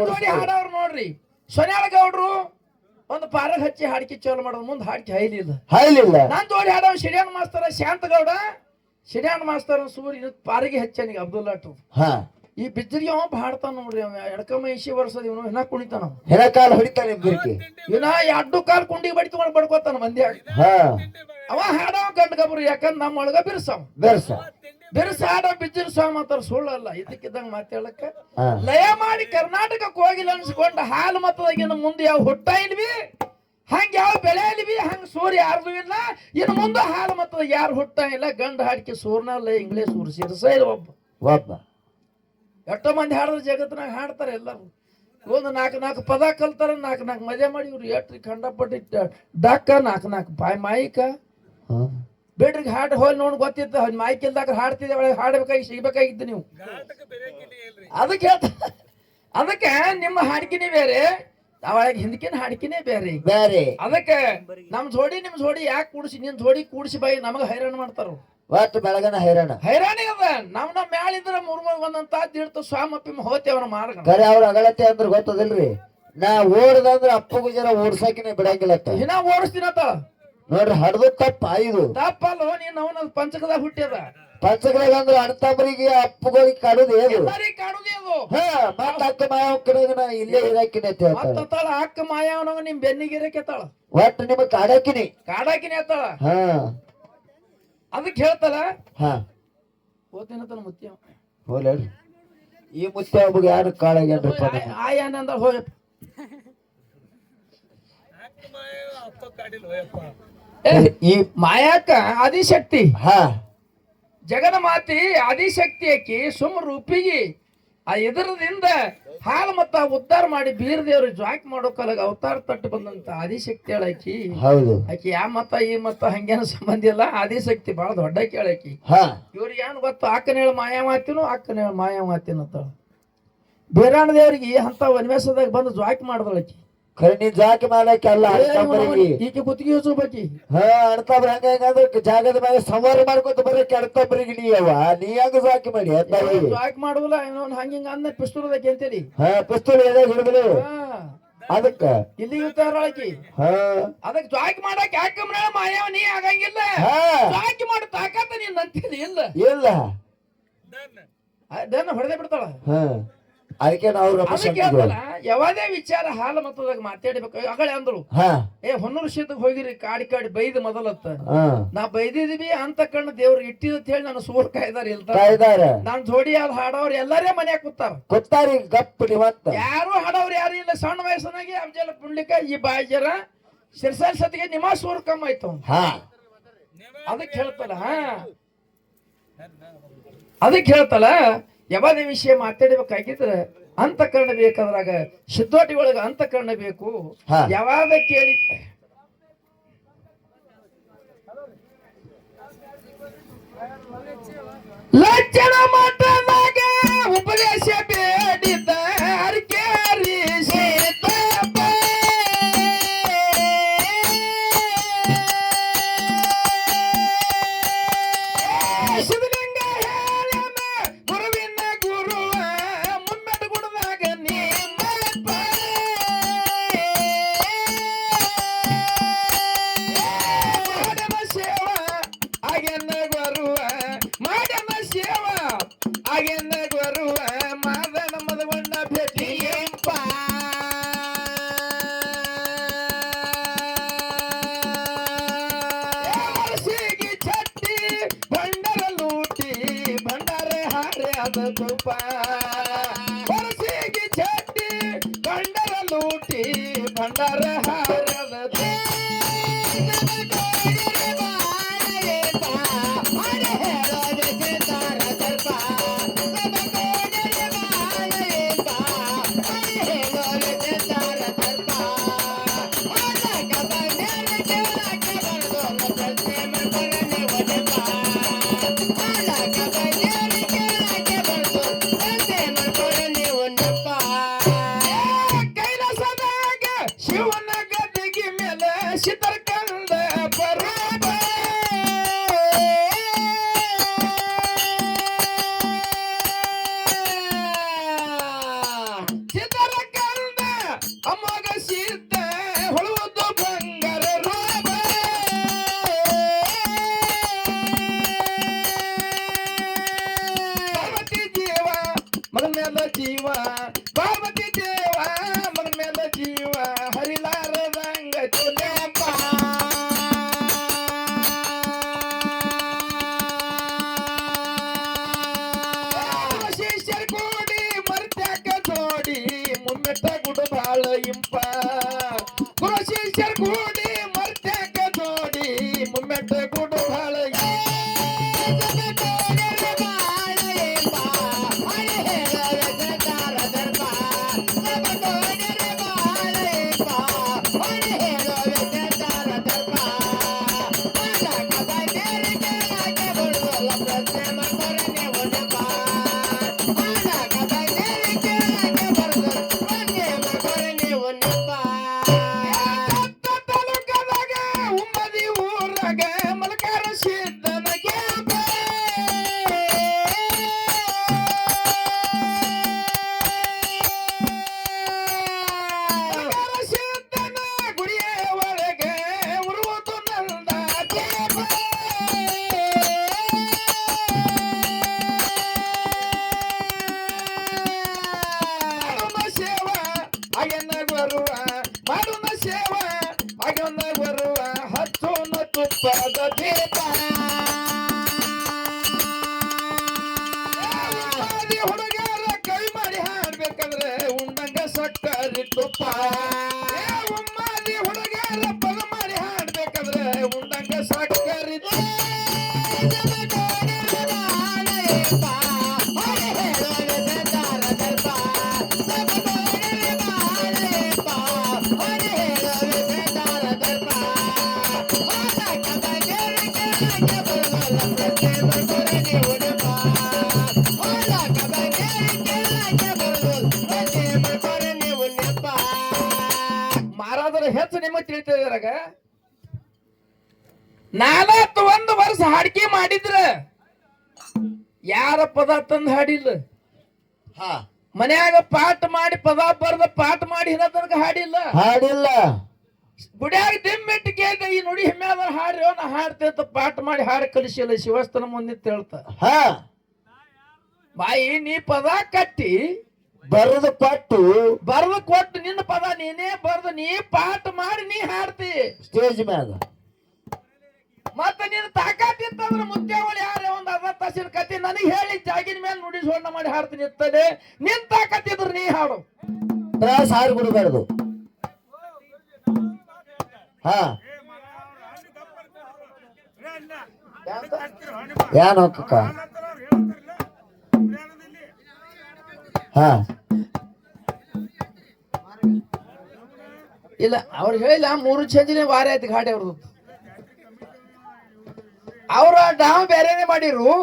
ಜೋಡಿ ಹಾಡವ್ರು ನೋಡ್ರಿ ಸೊನ್ಯಾಳ ಗೌಡ್ರು ಒಂದು ಪಾರಗ್ ಹಚ್ಚಿ ಹಾಡಿಕೆ ಚಾಲು ಮಾಡೋದು ಮುಂದೆ ಹಾಡಿಕೆ ಹಾಯ್ಲಿಲ್ಲ ನಾನ್ ಜೋಡಿ ಹಾಡವ್ ಶಿಡ್ಯಾನ್ ಮಾಸ್ತರ ಶಾಂತ ಗೌಡ ಶಿಡ್ಯಾನ್ ಮಾಸ್ತರ ಸೂರ್ಯ ಪಾರಿಗೆ ಹಚ್ಚನಿಗೆ ಅಬ್ದುಲ್ಲಾಟು ಈ ಬಿದ್ದರಿಗೆ ಅವ ಹಾಡ್ತಾನ ನೋಡ್ರಿ ಅವ ಎಡಕಮೈಶಿ ವರ್ಷದ ಇವನು ಹಿನ ಕುಣಿತಾನ ಹೆಣ ಕಾಲ್ ಹೊಡಿತಾನೆ ಇವನ ಎರಡು ಕಾಲ್ ಕುಂಡಿಗೆ ಬಡಿತುಕೊಂಡು ಬಡ್ಕೋತಾನ ಮಂದಿ ಅವ ಹಾಡವ ಗಂಡ ಗಬ್ರು ಯಾಕಂದ್ರ ನಮ್ಮ ಒಳಗ ಬಿರ್ಸ ಹಾಡ ಬಿಜ್ಜಿನ ಸ್ವಾಮಿ ಅಂತಾರ ಸುಳ್ಳಲ್ಲ ಇದಕ್ಕಿದ್ದಂಗ ಮಾತಾಡಕ್ಕ ಲಯ ಮಾಡಿ ಕರ್ನಾಟಕಕ್ಕೆ ಹೋಗಿಲ್ಲ ಅನ್ಸ್ಕೊಂಡ ಹಾಲು ಮತದಾಗಿನ ಮುಂದೆ ಯಾವ ಹುಟ್ಟ ಇಲ್ವಿ ಹಂಗ ಯಾವ ಬೆಳೆ ಇಲ್ವಿ ಹಂಗ ಸೂರ್ಯ ಯಾರ್ದು ಇಲ್ಲ ಇನ್ನು ಮುಂದೆ ಹಾಲು ಮತದ ಯಾರು ಹುಟ್ಟ ಇಲ್ಲ ಗಂಡ ಹಾಡಿಕೆ ಸೂರ್ನಲ್ಲ ಇಂಗ್ಲೀಷ್ ಸೂರ್ ಸಿರ್ಸ ಇಲ್ಲ ಒಬ್ಬ ಎಷ್ಟೋ ಮಂದಿ ಹಾಡಿದ್ರೆ ಜಗತ್ತಿನಾಗ ಹಾಡ್ತಾರೆ ಎಲ್ಲರೂ ಒಂದು ನಾಲ್ಕು ಪದ ಕಲ್ತಾರ ನಾಲ್ಕು ಮಜಾ ಮಾಡಿ ಇವ್ರು ಎಟ್ರಿ ಖಂಡಪಟ್ಟಿ ಡಾಕ ನಾಲ್ಕು ಮಾಯಿಕ ಬೇಡ್ರಿಗೆ ಹಾಡು ಹೋಲ್ ನೋಡ್ ಗೊತ್ತಿತ್ತು ಮಾಯಿಕ್ ಇಲ್ದಾಗ ಹಾಡ್ತಿದ್ದೆ ಒಳಗೆ ಹಾಡ್ಬೇಕಾಗಿ ಸಿಗ್ಬೇಕಾಗಿತ್ತು ನೀವು ಅದಕ್ಕೆ ನಿಮ್ಮ ಹಾಡಿಕೆನೇ ಬೇರೆ ಒಳಗೆ ಹಿಂದಕಿನ ಹಾಡಿಕೆನೇ ಬೇರೆ ಅದಕ್ಕೆ ನಮ್ ಜೋಡಿ ನಿಮ್ ಜೋಡಿ ಯಾಕೆ ಕೂಡಿಸಿ ನಿನ್ ಜೋಡಿ ಕೂಡಿಸಿ ಬಾಯಿ ನಮಗ ಹೈರಾಣ ಮಾಡ್ತಾರ ಒಟ್ಟು ಬೆಳಗನ ಹೈರಾಣಿ ಅದ ನಮ್ನ ಮ್ಯಾಲಿದ್ರ ಒಂದಂತ ದಿಡ್ತು ಸ್ವಾಮಪ್ಪಿ ಹೋತಿ ಅವನ ಮಾರ್ಗ ಕರೆ ಅವ್ರ ಅಗಳತೆ ಅಂದ್ರೆ ಗೊತ್ತದಿಲ್ರಿ ನಾ ಓಡ್ದಂದ್ರ ಅಪ್ಪಗೂ ಜನ ಓಡ್ಸಾಕಿನೇ ಬಿಡಂಗಿಲ್ಲ ಇನ್ನ ಓಡಿಸ್ತೀನತ್ತ ನೋಡ್ರಿ ಹಡ್ದು ಇದು ತಪ್ಪಲ್ಲ ನೀನ್ ಅವನ ಪಂಚಕದಾಗ ಹುಟ್ಟ್ಯದ ಪಂಚಕದಾಗ ಅಂದ್ರೆ ಅಣ್ತಂಬರಿಗೆ ಅಪ್ಪಗಳಿಗೆ ಕಾಡುದು ಏನು ಮತ್ತ ಅಕ್ಕ ಮಾಯವ ಕಡೆಗ ನಾ ಇಲ್ಲೇ ಇರಾಕಿನಿ ಮತ್ತಾಳ ಅಕ್ಕ ಮಾಯವನವ ನಿಮ್ ಬೆನ್ನಿಗೆ ಇರಕೆತ್ತಾಳ ಒಟ್ಟು ನಿಮಗ್ ಕಾಡಾಕಿನಿ ಅತ್ತಾಳ ಅದಕ್ಕೆ ಹೇಳ್ತಾರ ಓದ್ತೀನತ್ತನ ಮುತ್ಯ ಹೋಲ್ರಿ ಈ ಮುತ್ಯ ಹಬ್ಬಗೆ ಯಾರು ಕಾಳಾಗ್ಯಾನ್ರಿಪ್ಪ ಆಯಾನಂದ ಹೋಯ ಈ ಮಾಯಾಕ ಆದಿಶಕ್ತಿ ಜಗನ ಮಾತಿ ಆದಿಶಕ್ತಿ ಆಕಿ ಸುಮ್ ರೂಪಿಗಿ ಆ ಎದುರದಿಂದ ಹಾಲು ಮತ್ತ ಉದ್ಧಾರ ಮಾಡಿ ಬೀರ್ ದೇವ್ರ ಜಾಕ್ ಮಾಡೋಕಲಾಗ ಅವತಾರ ತಟ್ಟು ಬಂದಂತ ಆದಿಶಕ್ತಿ ಹೇಳಾಕಿ ಆಕಿ ಯಾ ಮತ್ತ ಈ ಮತ್ತ ಹಂಗೇನ ಸಂಬಂಧ ಇಲ್ಲ ಆದಿಶಕ್ತಿ ಬಹಳ ದೊಡ್ಡ ಕೇಳಾಕಿ ಇವ್ರಿಗೆ ಏನ್ ಗೊತ್ತು ಅಕ್ಕನ ಹೇಳ ಮಾಯಾ ಮಾತಿನು ಅಕ್ಕನ ಹೇಳ ಮಾಯಾ ಮಾತಿನಂತ ಬೀರಾಣ ದೇವ್ರಿಗೆ ಅಂತ ವನ್ವೇಷದಾಗ ಬಂದು ಜಾಕ್ ಮಾಡ್ದಳಕಿ ಖರೆ ನೀ ಜಾಕಿ ಮಾಡಕ್ಕೆ ಅಲ್ಲ ಈಕೆ ಕುತ್ತಿಗೆ ಯೋಚಿಸ್ಬೇಕಿ ಅಣ್ತಬ್ರ ಹಂಗಂದ್ರೆ ಜಾಗದ ಮ್ಯಾಗ ಸಂವಾರ ಮಾಡ್ಕೊತ ಬರಕ್ಕೆ ಅಣ್ತಬ್ರಿಗೆ ನೀಯವ ನೀ ಹೆಂಗ ಜಾಕಿ ಮಾಡಿ ಜಾಕ್ ಮಾಡುದಿಲ್ಲ ಇನ್ನೊಂದು ಹಂಗಿಂಗ ಅಂದ ಪಿಸ್ತೂಲದಕ್ಕೆ ಅಂತೇಳಿ ಪಿಸ್ತೂಲ್ ಎದಾಗ ಹಿಡಿದ್ರು ಅದಕ್ಕ ಇಲ್ಲಿ ಇರ್ತಾರಕಿ ಅದಕ್ಕೆ ಜಾಕ್ ಮಾಡಕ್ ಯಾಕಂದ್ರೆ ಮಾಯವ ನೀ ಆಗಂಗಿಲ್ಲ ಜಾಕಿ ಮಾಡ ತಾಕತ್ತ ನೀನ್ ಅಂತೇಳಿ ಇಲ್ಲ ಹೊಡೆದೇ ಬಿಡ್ತಾಳ ಅದಕ್ಕೆ ನಾವು ಯಾವದೇ ವಿಚಾರ ಹಾಲು ಮತದಾಗ ಮಾತಾಡ್ಬೇಕು ಅಗಳೇ ಅಂದ್ರು ಹೊನ್ನೂರು ಶೀತಕ್ ಹೋಗಿರಿ ಕಾಡಿ ಬೈದ್ ಮೊದಲತ್ತ ನಾ ಬೈದಿದೀವಿ ಅಂತ ಕಣ್ಣು ದೇವ್ರು ಇಟ್ಟಿದ್ ಹೇಳಿ ನಾನು ಸೂರ್ ಕಾಯ್ದಾರ ನಾನ್ ಜೋಡಿ ಯಾವ್ದು ಹಾಡವ್ರು ಎಲ್ಲಾರೇ ಮನ್ಯಾಗ ಕೂತಾರ ಗಪ್ ಯಾರು ಹಾಡವ್ರು ಯಾರು ಇಲ್ಲ ಸಣ್ಣ ವಯಸ್ಸನಾಗೆ ಅಬ್ಜಲ ಪುಂಡ್ಲಿಕ ಈ ಬಾಯ್ಜರ ಸಿರ್ಸಾಲ್ ಸತಿಗೆ ನಿಮ್ಮ ಸೂರ್ ಕಮ್ಮ ಆಯ್ತು ಅದಕ್ಕೆ ಹೇಳ್ತಲ್ಲ ಯಾವದೇ ವಿಷಯ ಮಾತಾಡಬೇಕಾಗಿದ್ರೆ ಅಂತಃಕರಣ ಬೇಕಾದ್ರಾಗ ಸಿದ್ಧೋಟಿ ಒಳಗ ಅಂತಃಕರಣ ಬೇಕು ಯಾವಾಗ ಕೇಳಿ ಲಕ್ಷಣ ಮಠದಾಗ ಉಪದೇಶ ಬೇಡಿದ್ದ ಅರ್ಕೇರಿ ಭಂಡಾರ ಹಾರದ ಶಿವನ ಸಕ್ಕರೆ ತುಪ್ಪ ಉಮ್ಮಾದಿ ಹುಡುಗಿಯರ ಪದ ಮಾಡಿ ಹಾಡ್ಬೇಕಾದ್ರೆ ಉಂಡಂಗ ಸಕ್ಕರೆ ಮಾರಾದ್ರ ಹೆಚ್ಚು ನಿಮಗೆ ತಿಳಿತಿದ್ರಾಗ 41 ವರ್ಷ ಹಾಡಿಕೆ ಮಾಡಿದ್ರ ಯಾರ ಪದ ತಂದು ಹಾಡಿಲ್ಲ. ಮನ್ಯಾಗ ಪಾಠ ಮಾಡಿ ಪದ ಬರ್ದ ಪಾಠ ಮಾಡಿ ಹಿನ ತನಕ ಹಾಡಿಲ್ಲ. ಗುಡಿಯಾಗ ದಿಮ್ಮಿಟ್ಟು ಕೇಳಿದ ಈ ನುಡಿ ಹಿಮ್ಮ್ಯಾದ ಹಾಡ್ರಿ ನಾ ಹಾಡ್ತೇ ಅಂತ ಪಾಠ ಮಾಡಿ ಹಾಡು ಕಲಿಸಿಲ್ಲ. ಶಿವಸ್ಥಾನ ಮುಂದೆ ಹೇಳ್ತ ಬಾಯಿ ನೀ ಪದ ಕಟ್ಟಿ ಬರೆದು ಕೊಟ್ಟು ನಿನ್ನ ಪದ ನೀನೇ ಬರ್ದು ನೀ ಪಾಠ ಮಾಡಿ ನೀ ಹಾಡ್ತಿ ಸ್ಟೇಜ್ ಮ್ಯಾಗ. ಮತ್ತೆ ನೀನು ತಾಕತ್ತಿತ್ತಂದ್ರೆ ಮುತ್ಯಾವಳಿ ಯಾರೇ ಒಂದ್ 60 ತಾಸಿನ ಕತಿ ನನಗೆ ಹೇಳಿ ಜಾಗಿನ ಮೇಲೆ ನುಡಿ ಸೋಣ ಮಾಡಿ ಹಾಡ್ತೀನಿ ಇರ್ತದೆ. ನಿನ್ ತಾಕತ್ತಿದ್ರು ನೀ ಹಾಡು ತ್ರಾಸ ಹಾಡು ಬಿಡಬಾರ್ದು. ಏನು ಕಕ್ಕ ಇಲ್ಲ ಅವ್ರು ಹೇಳಿಲ್ಲ 3 ಚಂಜಿನ ವಾರ ಆಯ್ತು ಗಾಡಿ ಅವ್ರದ್ದು. ಅವ್ರ ಡಾವ್ ಬೇರೆನೆ ಮಾಡಿರು.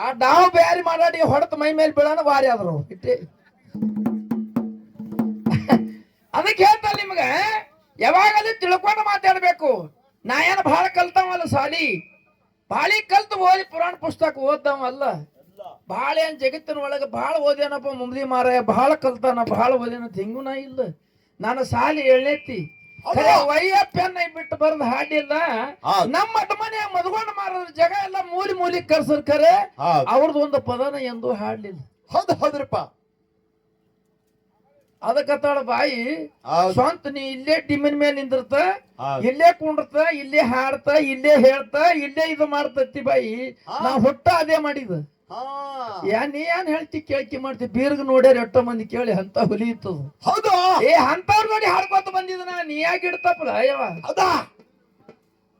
ಆ ಡಾವ್ ಬ್ಯಾರಿ ಮಾಡಿ ಹೊಡೆತ ಮೈ ಮೇಲೆ ಬೀಳೋಣ ವಾರಿ ಆದ್ರು ಇಟ್ಟೆ. ಅದಕ್ಕೆ ಹೇಳ್ತಾ ನಿಮ್ಗ ಯಾವಾಗಲೂ ತಿಳ್ಕೊಂಡು ಮಾತಾಡ್ಬೇಕು. ನಾ ಏನು ಬಹಳ ಕಲ್ತಾವಲ್ಲ ಸಾಲಿ ಬಾಳಿ ಕಲ್ತು ಓದಿ ಪುರಾಣ ಪುಸ್ತಕ ಓದ್ದವಲ್ಲ. ಬಹಳ ಏನ್ ಜಗತ್ತಿನ ಒಳಗೆ ಬಹಳ ಓದ್ಯಾನಪ್ಪ ಮುಂದಿ ಮಾರಾಯ ಬಹಳ ಕಲ್ತಾನ ಬಹಳ ಓದ್ಯಾನ ತೆಂಗು ನಾ ಇಲ್ಲ. ನಾನು ಸಾಲಿ ಎಳ್ಳೆತ್ತಿ ವಯ್ಯಪ್ಪನ್ನ ಬಿಟ್ಟು ಬರೆದು ಹಾಡಿಲ್ಲ. ನಮ್ಮ ಮನೆ ಮದ್ಗೊಂಡು ಮಾರೋದ್ರ ಜಗ ಎಲ್ಲ ಮೂಲಿ ಕರ್ಸರ್ ಖರೆ ಅವ್ರದ್ದು ಒಂದು ಪದನ ಎಂದೂ ಹಾಡ್ಲಿಲ್ಲ. ಹೌದ್ರಪ್ಪ. ಅದಕ್ಕತ್ತಾಳ ಬಾಯಿ ಸ್ವಂತ ನೀ ಇಲ್ಲೇ ಟಿಮಿನ ಮೇಲೆ ನಿಂದಿರ್ತ, ಇಲ್ಲೇ ಕುಂಡ್ರತ, ಇಲ್ಲೇ ಹಾಡ್ತ, ಇಲ್ಲೇ ಹೇಳ್ತ, ಇಲ್ಲೇ ಇದು ಮಾಡ್ತತಿ ಬಾಯಿ. ನಾ ಹುಟ್ಟ ಅದೇ ಮಾಡಿದ. ನೀ ಏನ್ ಹೇಳ್ತಿ ಕೇಳ್ಕಿ ಮಾಡ್ತಿ ಬೀರ್ಗ್ ನೋಡ್ಯಾರ ಎಷ್ಟೋ ಮಂದಿ ಕೇಳಿ ಅಂತ ಹುಲಿ ಇತ್ತದ. ಹೌದು ಅಂತವ್ರು ನೋಡಿ ಹಾಡ್ಕೊತ ಬಂದಿದನ ನೀ ಯಾಕೆ ಇಡ್ತಪ್ಪಲ್ಲ ಅಯ್ಯವ.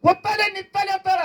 ಕೂತಲ್ಲೇ ನಿತ್ತಲ್ಲೇ ಅಂತಾರ.